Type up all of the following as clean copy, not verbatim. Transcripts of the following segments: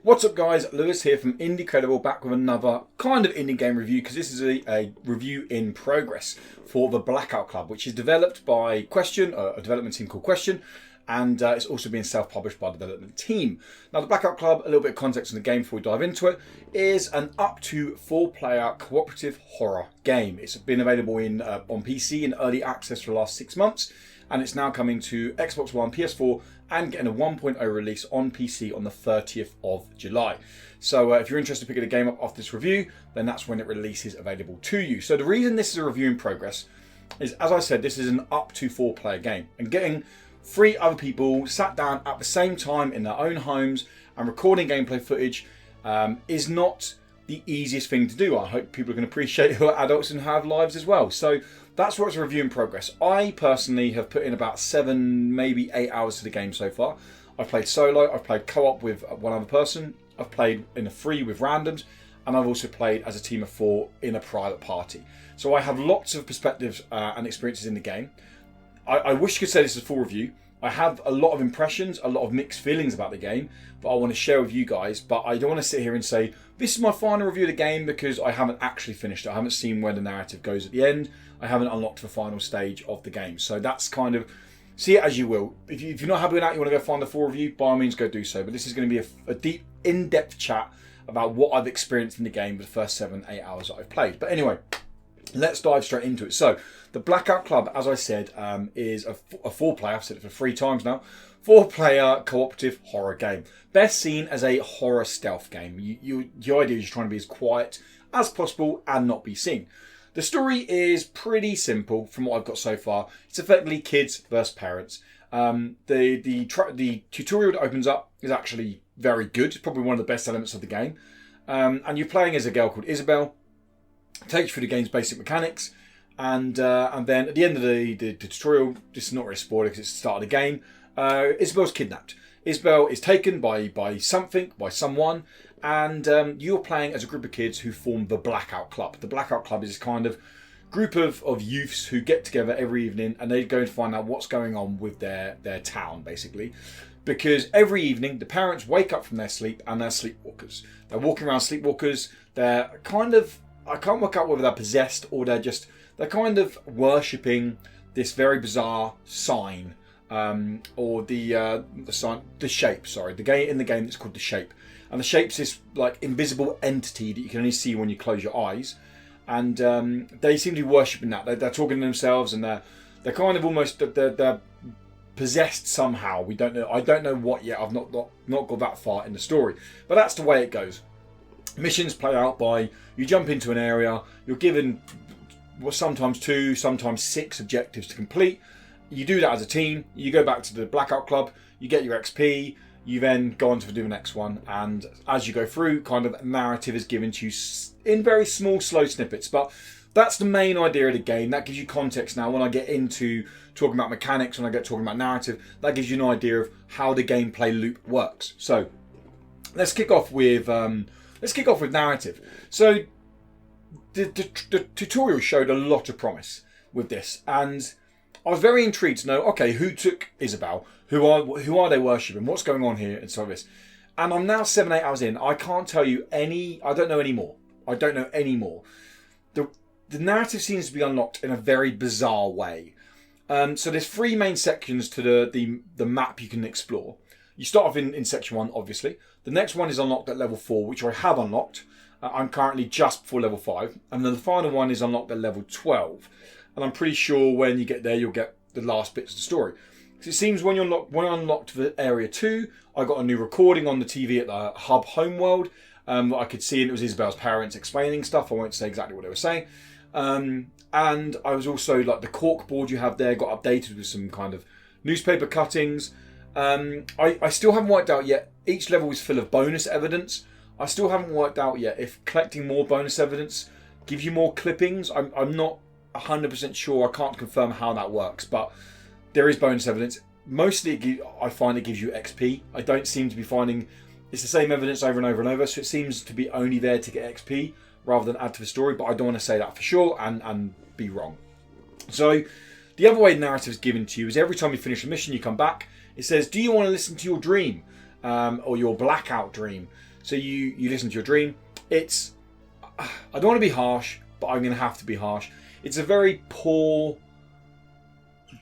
What's up guys, Lewis here from Indie Credible, back with another kind of indie game review, because this is a review in progress for the Blackout Club, which is developed by Question, a development team called Question, and it's also being self-published by the development team. Now the Blackout Club, a little bit of context on the game before we dive into it, is an up to 4-player cooperative horror game. It's been available on PC in early access for the last 6 months, and it's now coming to Xbox One, PS4, and getting a 1.0 release on PC on the 30th of July. So if you're interested in picking a game up after this review, then that's when it releases available to you. So the reason this is a review in progress is, as I said, this is an up to 4-player game, and getting 3 other people sat down at the same time in their own homes and recording gameplay footage is not the easiest thing to do. I hope people can appreciate who are adults and have lives as well. So that's what's a review in progress. I personally have put in about 7, maybe 8 hours to the game so far. I've played solo, I've played co-op with one other person, I've played in a free with randoms, and I've also played as a team of 4 in a private party. So I have lots of perspectives and experiences in the game. I wish I could say this is a full review. I have a lot of impressions, a lot of mixed feelings about the game that I want to share with you guys, but I don't want to sit here and say, this is my final review of the game, because I haven't actually finished it. I haven't seen where the narrative goes at the end. I haven't unlocked the final stage of the game. So that's kind of, see it as you will. If you're not happy with that, you want to go find the full review, by all means go do so. But this is going to be a deep, in-depth chat about what I've experienced in the game for the first 7, 8 hours that I've played. But anyway, let's dive straight into it. So the Blackout Club, as I said, is a 4-player, I've said it for 3 times now, 4-player cooperative horror game. Best seen as a horror stealth game. The idea is you're trying to be as quiet as possible and not be seen. The story is pretty simple from what I've got so far. It's effectively kids versus parents. The tutorial that opens up is actually very good. It's probably one of the best elements of the game. And you're playing as a girl called Isabel. It takes you through the game's basic mechanics. And then at the end of the tutorial, this is not really a spoiler because it's the start of the game, Isabel's kidnapped. Isabel is taken by someone, and you're playing as a group of kids who form the Blackout Club. The Blackout Club is this kind of group of youths who get together every evening, and they go and find out what's going on with their town, basically. Because every evening, the parents wake up from their sleep, and they're sleepwalkers. They're walking around sleepwalkers. They're kind of, I can't work out whether they're possessed or they're kind of worshipping this very bizarre sign, or the sign, the shape. Sorry, in the game it's called the shape, and the shape's this like invisible entity that you can only see when you close your eyes, and they seem to be worshipping that. They're talking to themselves, and they're kind of almost they're possessed somehow. We don't know. I don't know what yet. I've not got that far in the story, but that's the way it goes. Missions play out by you jump into an area, you're given sometimes 2, sometimes 6 objectives to complete. You do that as a team, you go back to the Blackout Club, you get your XP, you then go on to do the next one, and as you go through, kind of narrative is given to you in very small, slow snippets. But that's the main idea of the game. That gives you context now. When I get into talking about mechanics, when I get talking about narrative, that gives you an idea of how the gameplay loop works. So let's kick off with narrative. So the tutorial showed a lot of promise with this, and I was very intrigued to know, okay, who took Isabel? Who are they worshipping? What's going on here? And so this. And I'm now 7, 8 hours in. I can't tell you I don't know anymore. The narrative seems to be unlocked in a very bizarre way. So there's 3 main sections to the map you can explore. You start off in section 1, obviously. The next one is unlocked at level 4, which I have unlocked. I'm currently just before level 5. And then the final one is unlocked at level 12. And I'm pretty sure when you get there, you'll get the last bits of the story. Because it seems when I unlocked the area 2, I got a new recording on the TV at the hub homeworld. I could see, and it was Isabel's parents explaining stuff. I won't say exactly what they were saying. And I was also, like, the cork board you have there got updated with some kind of newspaper cuttings. I still haven't worked out yet. Each level is full of bonus evidence. I still haven't worked out yet if collecting more bonus evidence gives you more clippings. I'm not 100% sure. I can't confirm how that works, but there is bonus evidence. Mostly I find it gives you XP. I don't seem to be finding it's the same evidence over and over and over, so it seems to be only there to get XP rather than add to the story, but I don't want to say that for sure and be wrong. So the other way the narrative is given to you is every time you finish a mission, you come back, it says, do you want to listen to your dream? Or your blackout dream? So you listen to your dream. It's, I don't want to be harsh, but I'm going to have to be harsh. It's a very poor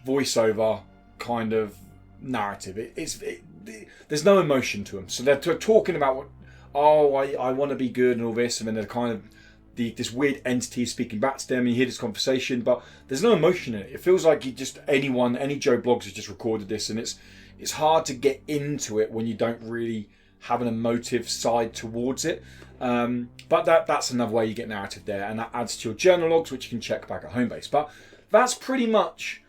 voiceover kind of narrative. There's no emotion to them. So they're talking about what, I want to be good and all this, and then they're kind of this weird entity is speaking back to them, and you hear this conversation, but there's no emotion in it. It feels like any Joe Bloggs has just recorded this, and it's hard to get into it when you don't really have an emotive side towards it. But that's another way you get narrative there, and that adds to your journal logs, which you can check back at Homebase. But that's pretty much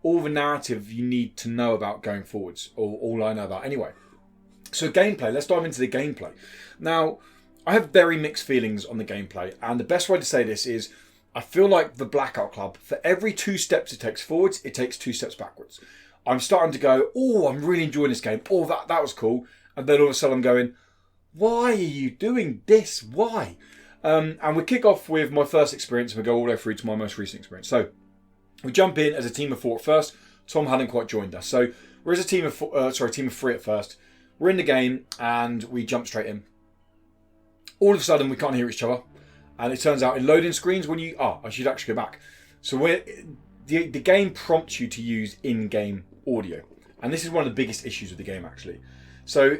all the narrative you need to know about going forwards, or all I know about anyway. So gameplay, let's dive into the gameplay. Now, I have very mixed feelings on the gameplay, and the best way to say this is I feel like the Blackout Club, for every 2 steps it takes forwards, it takes 2 steps backwards. I'm starting to go, I'm really enjoying this game. That was cool. And then all of a sudden I'm going, why are you doing this? Why? And we kick off with my first experience, and we go all the way through to my most recent experience. So we jump in as a team of 4 at first. Tom hadn't quite joined us. So we're as a team of 3 at first. We're in the game, and we jump straight in. All of a sudden, we can't hear each other. And it turns out in loading screens, I should actually go back. So the game prompts you to use in-game audio. And this is one of the biggest issues with the game, actually. So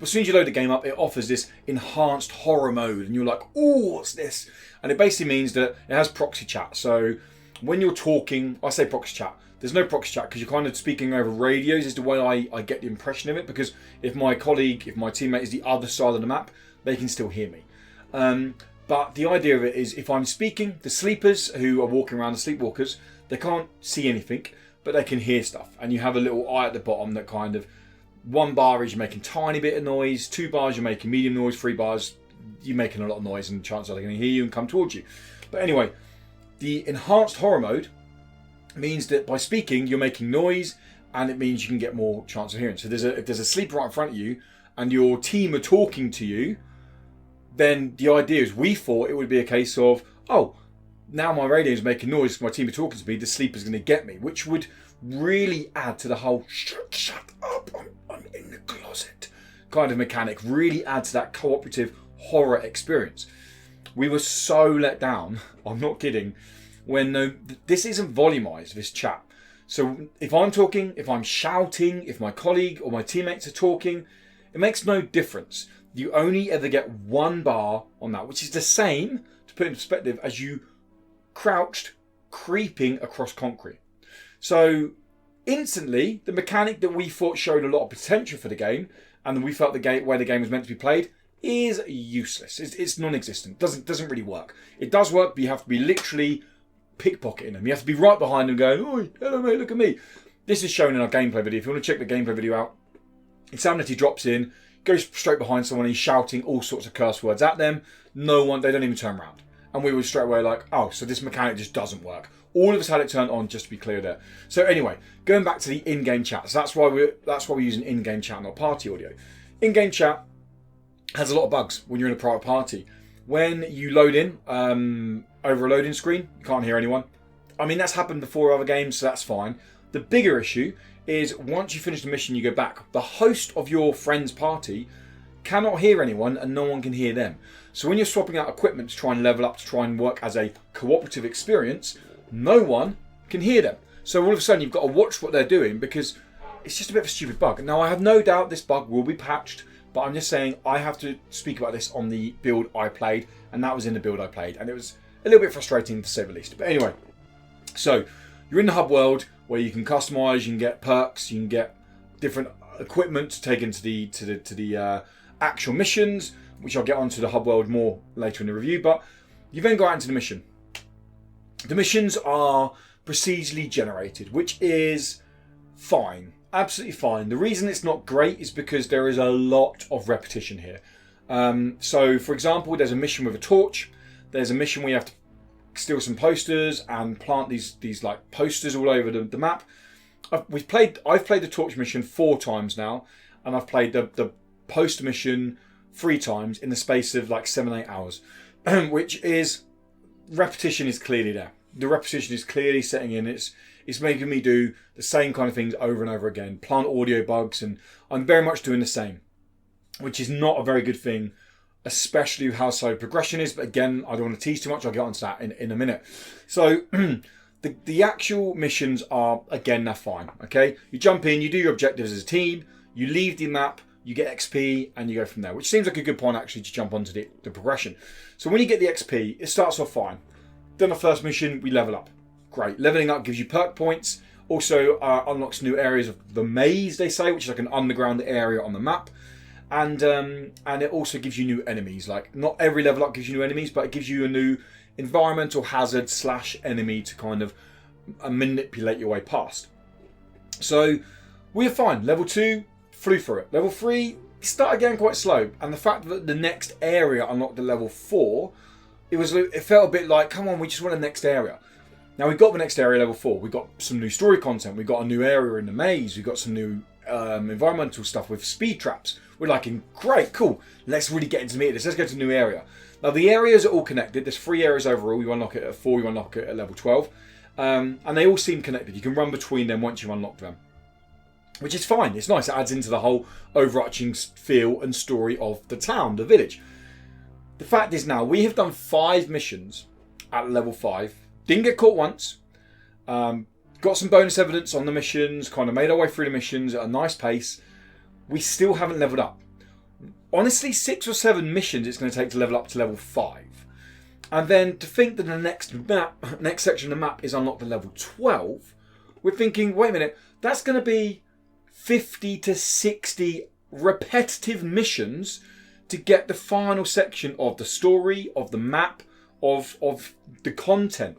as soon as you load the game up, it offers this enhanced horror mode. And you're like, what's this? And it basically means that it has proxy chat. So when you're talking, I say proxy chat. There's no proxy chat because you're kind of speaking over radios is the way I get the impression of it. Because if my teammate is the other side of the map, they can still hear me. But the idea of it is if I'm speaking, the sleepers who are walking around, the sleepwalkers, they can't see anything, but they can hear stuff. And you have a little eye at the bottom that kind of, 1 bar is you're making tiny bit of noise, 2 bars you're making medium noise, 3 bars you're making a lot of noise, and chances are they're going to hear you and come towards you. But anyway, the enhanced horror mode means that by speaking you're making noise, and it means you can get more chance of hearing. So if there's a sleeper right in front of you and your team are talking to you, then the idea is we thought it would be a case of, now my radio is making noise because my team are talking to me, the sleeper's going to get me, which would really add to the whole shut up, I'm in the closet kind of mechanic, really add to that cooperative horror experience. We were so let down, I'm not kidding, when this isn't volumized, this chat. So if I'm talking, if I'm shouting, if my colleague or my teammates are talking, it makes no difference. You only ever get 1 bar on that, which is the same, to put it in perspective, as you crouched, creeping across concrete. So instantly, the mechanic that we thought showed a lot of potential for the game, and we felt the where the game was meant to be played, is useless. It's non-existent. Doesn't really work. It does work, but you have to be literally pickpocketing them. You have to be right behind them going, "Oi, hello mate, look at me." This is shown in our gameplay video. If you want to check the gameplay video out, Insanity drops in, goes straight behind someone, he's shouting all sorts of curse words at them. They don't even turn around. And we were straight away like, so this mechanic just doesn't work. All of us had it turned on, just to be clear there. So anyway, going back to the in-game chat. So that's why we're using in-game chat, not party audio. In-game chat has a lot of bugs when you're in a private party. When you load in over a loading screen, you can't hear anyone. I mean, that's happened before in other games, so that's fine. The bigger issue is once you finish the mission, you go back. The host of your friend's party cannot hear anyone, and no one can hear them. So when you're swapping out equipment to try and level up, to try and work as a cooperative experience, no one can hear them. So all of a sudden you've got to watch what they're doing, because it's just a bit of a stupid bug. Now, I have no doubt this bug will be patched, but I'm just saying I have to speak about this on the build I played, and that was in the build I played, and it was a little bit frustrating to say the least. But anyway, so you're in the hub world where you can customize, you can get perks, you can get different equipment to take into the actual missions, which I'll get onto the hub world more later in the review. But you then go out into the mission. The missions are procedurally generated, which is fine, absolutely fine. The reason it's not great is because there is a lot of repetition here. So, for example, there's a mission with a torch. There's a mission where you have to steal some posters and plant these like posters all over the map. I've played the torch mission 4 times now, and I've played the poster mission 3 times in the space of like 7-8 hours, which is, repetition is clearly there. The repetition is clearly setting in. It's making me do the same kind of things over and over again. Plant audio bugs, and I'm very much doing the same. which is not a very good thing, especially with how slow progression is. But again, I don't want to tease too much. I'll get onto that in a minute. So the actual missions are, again, they're fine. Okay, you jump in, you do your objectives as a team, you leave the map, you get XP, and you go from there, which seems like a good point actually to jump onto the progression. So when you get the XP, it starts off fine. Done the first mission, we level up. Great. Leveling up gives you perk points. Also unlocks new areas of the maze, they say, which is like an underground area on the map. And it also gives you new enemies. Like, not every level up gives you new enemies, but it gives you a new environmental hazard / enemy to kind of manipulate your way past. So we're fine. Level 2, flew through it. Level 3, started getting quite slow. And the fact that the next area unlocked at level 4, it felt a bit like, come on, we just want the next area. Now, we got the next area, level 4. We got some new story content. We got a new area in the maze. We got some new environmental stuff with speed traps. We're like, great, cool. Let's really get into the meat of this. Let's go to a new area. Now, the areas are all connected. There's 3 areas overall. You unlock it at 4. You unlock it at level 12. And they all seem connected. You can run between them once you unlock them, which is fine. It's nice. It adds into the whole overarching feel and story of the town, the village. The fact is now, we have done 5 missions at level 5. Didn't get caught once. Got some bonus evidence on the missions. Kind of made our way through the missions at a nice pace. We still haven't leveled up. Honestly, 6 or 7 missions it's going to take to level up to level 5. And then to think that the next section of the map is unlocked at level 12, we're thinking, wait a minute, that's going to be 50 to 60 repetitive missions to get the final section of the story, of the map, of the content.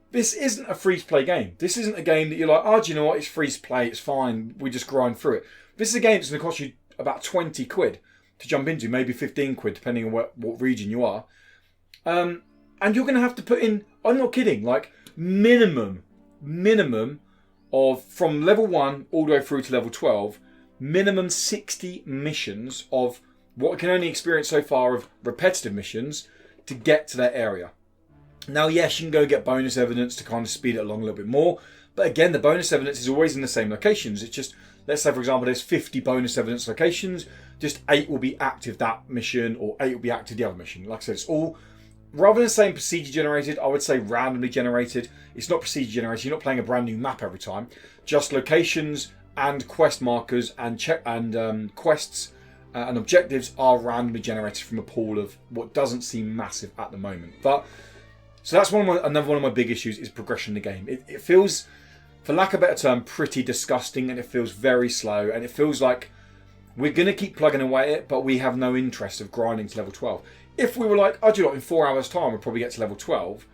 This isn't a free-to-play game. This isn't a game that you're like, oh, do you know what? It's free-to-play. It's fine. We just grind through it. This is a game that's going to cost you about 20 quid to jump into, maybe 15 quid, depending on what region you are. And you're going to have to put in, I'm not kidding, like minimum of, from level 1 all the way through to level 12, minimum 60 missions of what I can only experience so far of repetitive missions to get to that area. Now, yes, you can go get bonus evidence to kind of speed it along a little bit more. But again, the bonus evidence is always in the same locations. It's just, let's say, for example, there's 50 bonus evidence locations. Just 8 will be active that mission, or 8 will be active the other mission. Like I said, it's all, rather than saying procedure generated, I would say randomly generated. It's not procedure generated. You're not playing a brand new map every time. Just locations and quest markers and quests and objectives are randomly generated from a pool of what doesn't seem massive at the moment. But so that's another one of my big issues is progression in the game. It feels, for lack of a better term, pretty disgusting, and it feels very slow, and it feels like we're going to keep plugging away at it, but we have no interest of grinding to level 12. If we were like, oh, do you know what, in 4 hours time we'll probably get to level 12,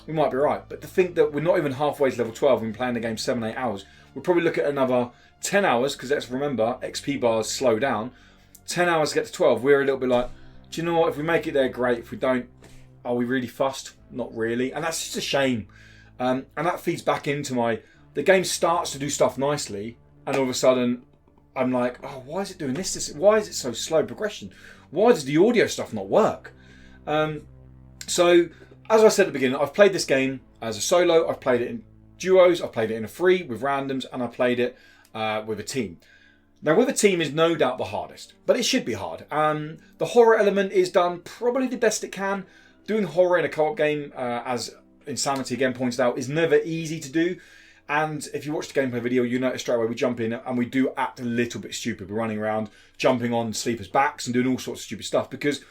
we might be right. But to think that we're not even halfway to level 12 and playing the game 7-8 hours, we'll probably look at another 10 hours, because let's remember, XP bars slow down. 10 hours to get to 12, we're a little bit like, do you know what, if we make it there, great. If we don't, are we really fussed? Not really. And that's just a shame. And that feeds back into the game starts to do stuff nicely, and all of a sudden I'm like, oh, why is it doing this? Why is it so slow progression? Why does the audio stuff not work? So, as I said at the beginning, I've played this game as a solo, I've played it in duos, I've played it in a free with randoms, and I played it with a team. Now, with a team is no doubt the hardest, but it should be hard. The horror element is done probably the best it can. Doing horror in a co-op game, as Insanity again pointed out, is never easy to do. And if you watch the gameplay video, you notice straight away we jump in and we do act a little bit stupid. We're running around, jumping on sleepers' backs and doing all sorts of stupid stuff. Because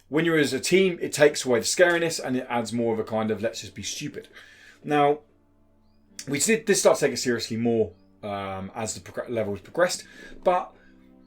when you're as a team, it takes away the scariness and it adds more of a kind of, let's just be stupid. Now, we did start to take it seriously more as the levels progressed. But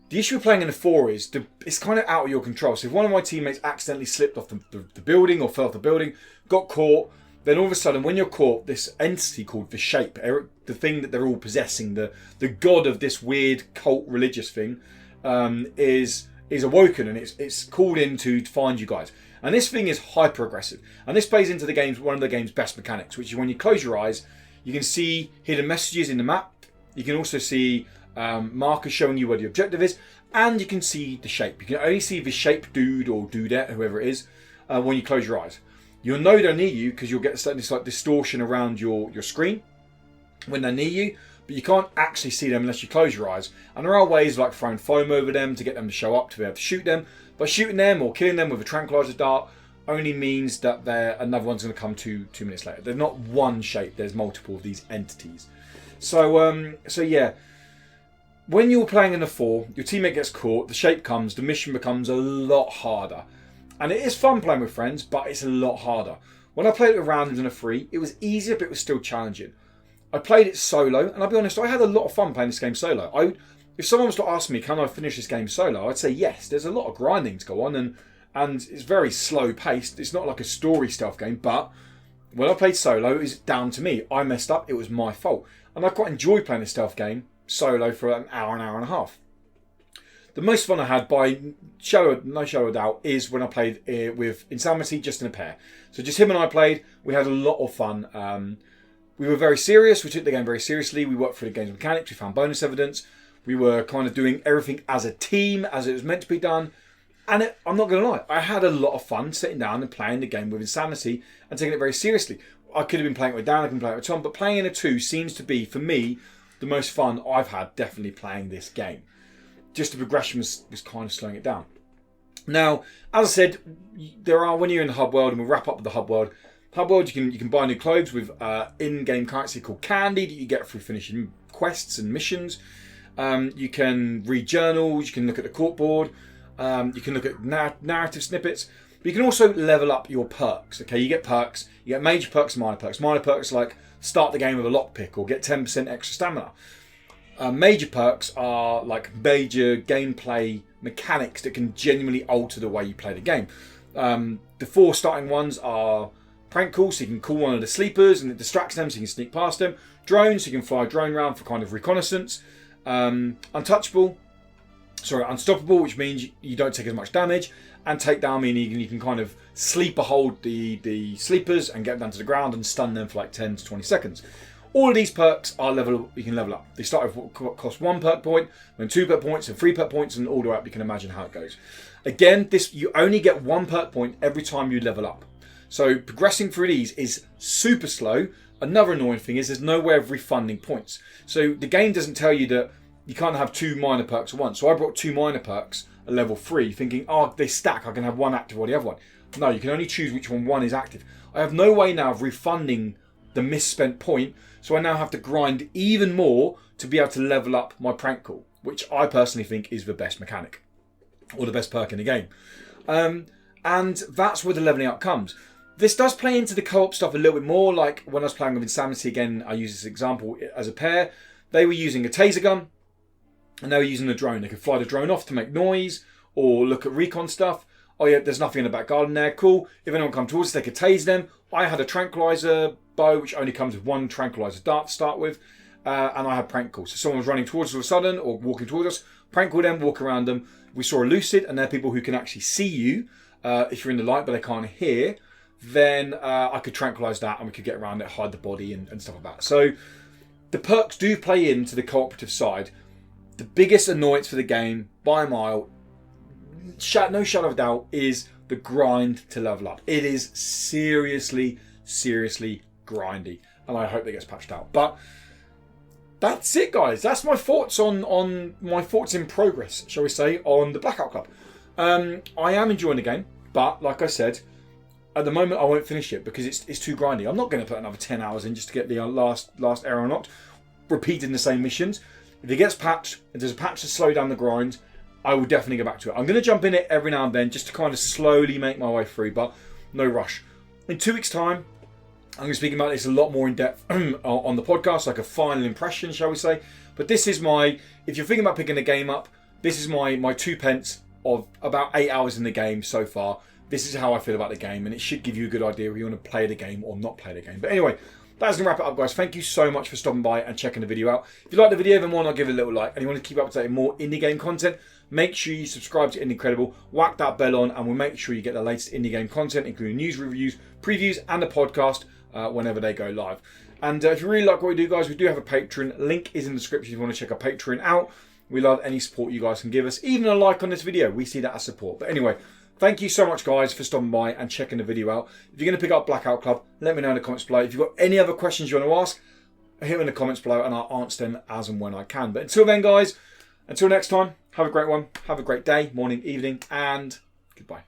the issue of playing in a 4 is it's kind of out of your control. So if one of my teammates accidentally slipped off the building or fell off the building, got caught, then all of a sudden when you're caught, this entity called the Shape, the thing that they're all possessing, the god of this weird cult religious thing, is awoken, and it's called in to find you guys. And this thing is hyper aggressive. And this plays into one of the game's best mechanics, which is when you close your eyes, you can see hidden messages in the map. You can also see markers showing you where the objective is, and you can see the shape. You can only see the shape dude or dudette, whoever it is, when you close your eyes. You'll know they're near you because you'll get this like distortion around your screen when they're near you, but you can't actually see them unless you close your eyes. And there are ways like throwing foam over them to get them to show up to be able to shoot them. But shooting them or killing them with a tranquilizer dart only means that another one's going to come 2 minutes later. They're not one shape. There's multiple of these entities. So yeah. When you're playing in a 4, your teammate gets caught, the shape comes, the mission becomes a lot harder. And it is fun playing with friends, but it's a lot harder. When I played it with randoms in a 3, it was easier, but it was still challenging. I played it solo, and I'll be honest, I had a lot of fun playing this game solo. If someone was to ask me, can I finish this game solo, I'd say yes. There's a lot of grinding to go on, and it's very slow paced. It's not like a story stealth game, but when I played solo, it's down to me. I messed up, it was my fault. And I quite enjoy playing a stealth game solo for an hour and a half. The most fun I had, by no shadow of doubt, is when I played with Insanity just in a pair. So just him and I played. We had a lot of fun. We were very serious. We took the game very seriously. We worked through the game's mechanics. We found bonus evidence. We were kind of doing everything as a team, as it was meant to be done. And I'm not going to lie, I had a lot of fun sitting down and playing the game with Insanity and taking it very seriously. I could have been playing it with Dan, I could have been playing it with Tom, but playing in a 2 seems to be, for me, the most fun I've had definitely playing this game. Just the progression was kind of slowing it down. Now, as I said, when you're in the hub world, and we'll wrap up with the hub world, you can buy new clothes with in-game currency called candy that you get through finishing quests and missions. You can read journals, you can look at the court board, you can look at narrative snippets, but you can also level up your perks. Okay, you get perks, you get major perks and minor perks. Minor perks like start the game with a lockpick or get 10% extra stamina. Major perks are like major gameplay mechanics that can genuinely alter the way you play the game. The 4 starting ones are prank calls, so you can call one of the sleepers and it distracts them so you can sneak past them. Drones, so you can fly a drone around for kind of reconnaissance. Unstoppable, which means you don't take as much damage. And takedown, meaning you can kind of sleeper hold the sleepers and get them down to the ground and stun them for like 10 to 20 seconds. All of these perks are you can level up. They start with what cost 1 perk point, then 2 perk points, and 3 perk points, and all the way up. You can imagine how it goes. Again, you only get 1 perk point every time you level up. So progressing through these is super slow. Another annoying thing is there's no way of refunding points. So the game doesn't tell you that you can't have 2 minor perks at once. So I brought 2 minor perks at level 3 thinking, oh, they stack, I can have one active or the other one. No, you can only choose which one is active. I have no way now of refunding the misspent point, so I now have to grind even more to be able to level up my prank call, which I personally think is the best mechanic, or the best perk in the game. And that's where the leveling up comes. This does play into the co-op stuff a little bit more, like when I was playing with Insanity, again, I use this example as a pair. They were using a taser gun, and they were using a drone. They could fly the drone off to make noise, or look at recon stuff. Oh yeah, there's nothing in the back garden there, cool. If anyone comes towards us, they could tase them. I had a tranquilizer bow, which only comes with 1 tranquilizer dart to start with, and I had prank calls. So someone was running towards us all of a sudden, or walking towards us, prank call them, walk around them. We saw a lucid, and they're people who can actually see you if you're in the light, but they can't hear. Then I could tranquilize that, and we could get around it, hide the body, and stuff like that. So the perks do play into the cooperative side. The biggest annoyance for the game, by a mile, no shadow of a doubt, is the grind to level up. It is seriously grindy, and I hope that gets patched out. But that's it, guys. That's my thoughts on my thoughts in progress, shall we say, on the Blackout Club. I am enjoying the game, but like I said, at the moment I won't finish it because it's too grindy. I'm not going to put another 10 hours in just to get the last area unlocked, repeating the same missions. If it gets patched, if there's a patch to slow down the grind, I will definitely go back to it. I'm going to jump in it every now and then just to kind of slowly make my way through, but no rush. In 2 weeks' time, I'm going to be speaking about this a lot more in depth on the podcast, like a final impression, shall we say. But this is if you're thinking about picking a game up, this is my 2 pence of about 8 hours in the game so far. This is how I feel about the game, and it should give you a good idea if you want to play the game or not play the game. But anyway, that's going to wrap it up, guys. Thank you so much for stopping by and checking the video out. If you like the video, then why not give it a little like? And you want to keep up to date with more indie game content, make sure you subscribe to Indie Credible, whack that bell on, and we'll make sure you get the latest indie game content, including news, reviews, previews, and the podcast whenever they go live. And if you really like what we do, guys, we do have a Patreon. Link is in the description if you want to check our Patreon out. We love any support you guys can give us. Even a like on this video, we see that as support. But anyway, thank you so much, guys, for stopping by and checking the video out. If you're going to pick up Blackout Club, let me know in the comments below. If you've got any other questions you want to ask, hit them in the comments below and I'll answer them as and when I can. But until then, guys, until next time, have a great one. Have a great day, morning, evening, and goodbye.